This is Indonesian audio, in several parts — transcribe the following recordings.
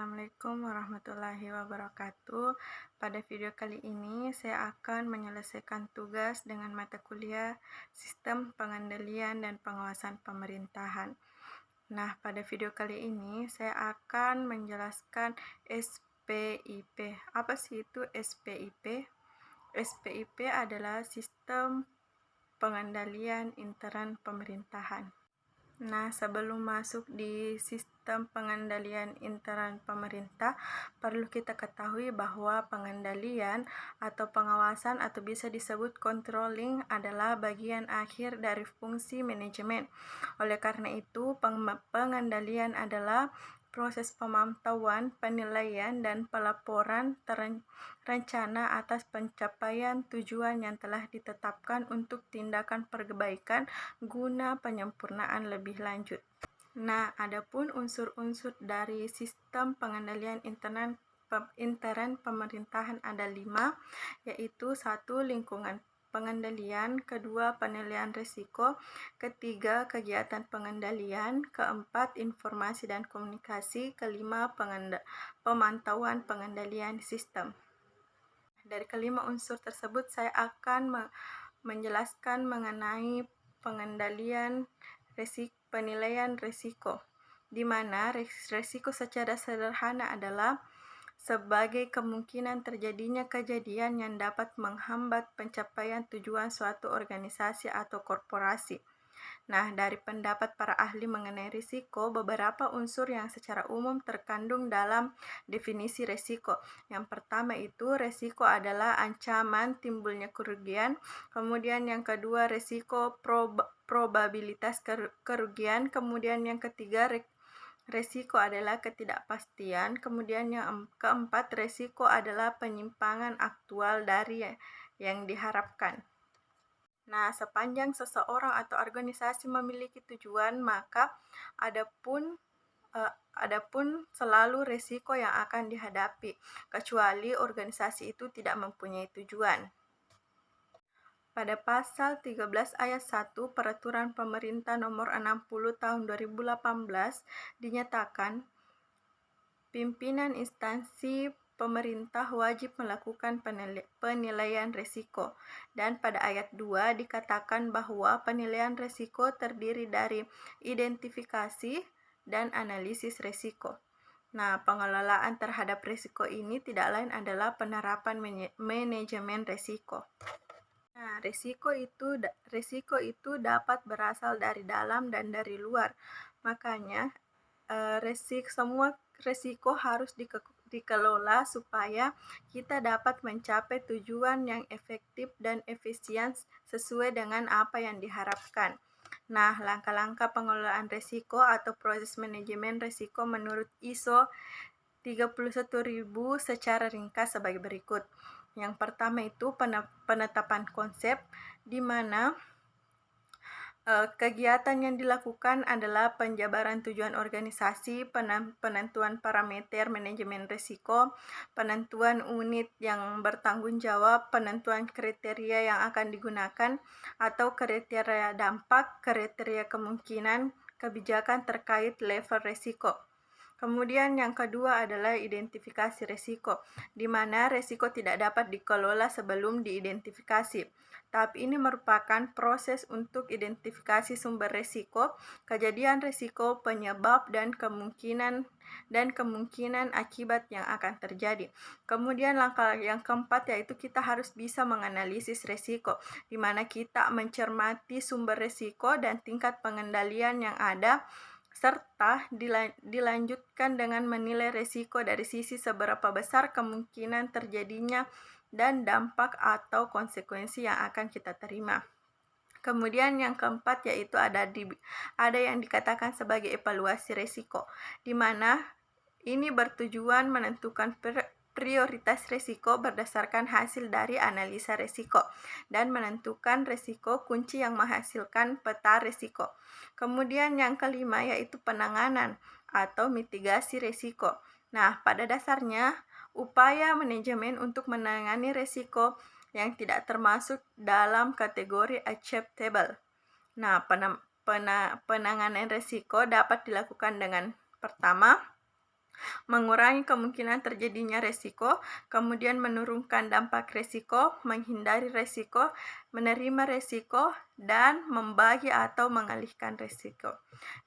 Assalamualaikum warahmatullahi wabarakatuh. Pada video kali ini, saya akan menyelesaikan tugas dengan mata kuliah Sistem Pengendalian dan Pengawasan Pemerintahan. Nah, pada video kali ini, saya akan menjelaskan SPIP. Apa sih itu SPIP? SPIP adalah Sistem Pengendalian Intern Pemerintahan. Nah, sebelum masuk di sistem pengendalian intern pemerintah, perlu kita ketahui bahwa pengendalian atau pengawasan atau bisa disebut controlling adalah bagian akhir dari fungsi manajemen. Oleh karena itu, pengendalian adalah proses pemantauan, penilaian, dan pelaporan rencana atas pencapaian tujuan yang telah ditetapkan untuk tindakan perbaikan guna penyempurnaan lebih lanjut. Nah, adapun unsur-unsur dari sistem pengendalian intern pemerintahan ada 5, yaitu 1. Lingkungan pengendalian, kedua penilaian risiko, ketiga kegiatan pengendalian, keempat informasi dan komunikasi, kelima pemantauan pengendalian sistem. Dari kelima unsur tersebut saya akan menjelaskan mengenai pengendalian penilaian risiko, di mana risiko secara sederhana adalah sebagai kemungkinan terjadinya kejadian yang dapat menghambat pencapaian tujuan suatu organisasi atau korporasi. Nah, dari pendapat para ahli mengenai risiko, beberapa unsur yang secara umum terkandung dalam definisi risiko. Yang pertama itu, risiko adalah ancaman timbulnya kerugian. Kemudian yang kedua, risiko probabilitas kerugian. Kemudian yang ketiga, resiko adalah ketidakpastian. Kemudian yang keempat, resiko adalah penyimpangan aktual dari yang diharapkan. Nah, sepanjang seseorang atau organisasi memiliki tujuan, maka adapun selalu resiko yang akan dihadapi, kecuali organisasi itu tidak mempunyai tujuan. Pada pasal 13 ayat 1 Peraturan Pemerintah Nomor 60 Tahun 2018 dinyatakan pimpinan instansi pemerintah wajib melakukan penilaian risiko. Dan pada ayat 2 dikatakan bahwa penilaian risiko terdiri dari identifikasi dan analisis risiko. Nah, pengelolaan terhadap risiko ini tidak lain adalah penerapan manajemen risiko. Nah, risiko itu dapat berasal dari dalam dan dari luar. Makanya semua risiko harus dikelola supaya kita dapat mencapai tujuan yang efektif dan efisien sesuai dengan apa yang diharapkan. Nah, langkah-langkah pengelolaan risiko atau proses manajemen risiko menurut ISO 31000 secara ringkas sebagai berikut. Yang pertama itu penetapan konsep, di mana kegiatan yang dilakukan adalah penjabaran tujuan organisasi, penentuan parameter manajemen risiko, penentuan unit yang bertanggung jawab, penentuan kriteria yang akan digunakan atau kriteria dampak, kriteria kemungkinan, kebijakan terkait level risiko. Kemudian yang kedua adalah identifikasi risiko, di mana risiko tidak dapat dikelola sebelum diidentifikasi. Tahap ini merupakan proses untuk identifikasi sumber risiko, kejadian risiko, penyebab, dan kemungkinan akibat yang akan terjadi. Kemudian langkah yang keempat yaitu kita harus bisa menganalisis risiko, di mana kita mencermati sumber risiko dan tingkat pengendalian yang ada, serta dilanjutkan dengan menilai risiko dari sisi seberapa besar kemungkinan terjadinya dan dampak atau konsekuensi yang akan kita terima. Kemudian yang keempat yaitu ada yang dikatakan sebagai evaluasi risiko, di mana ini bertujuan menentukan prioritas risiko berdasarkan hasil dari analisa risiko dan menentukan risiko kunci yang menghasilkan peta risiko. Kemudian yang kelima yaitu penanganan atau mitigasi risiko. Nah, pada dasarnya upaya manajemen untuk menangani risiko yang tidak termasuk dalam kategori acceptable. Nah, penanganan risiko dapat dilakukan dengan pertama, mengurangi kemungkinan terjadinya resiko, kemudian menurunkan dampak resiko, menghindari resiko, menerima resiko, dan membagi atau mengalihkan resiko.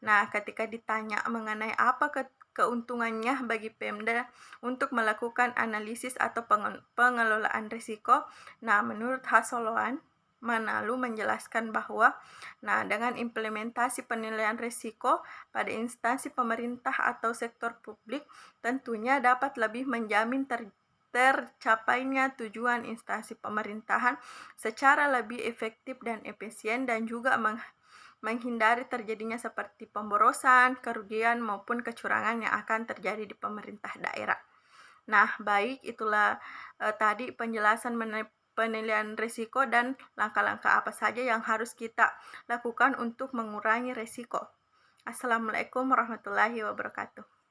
Nah, ketika ditanya mengenai apa keuntungannya bagi Pemda untuk melakukan analisis atau pengelolaan risiko, nah menurut Hasoloan Manalu menjelaskan bahwa dengan implementasi penilaian risiko pada instansi pemerintah atau sektor publik tentunya dapat lebih menjamin tercapainya tujuan instansi pemerintahan secara lebih efektif dan efisien, dan juga menghindari terjadinya seperti pemborosan, kerugian, maupun kecurangan yang akan terjadi di pemerintah daerah. Nah, baik, itulah tadi penjelasan mengenai penilaian risiko dan langkah-langkah apa saja yang harus kita lakukan untuk mengurangi risiko. Assalamualaikum warahmatullahi wabarakatuh.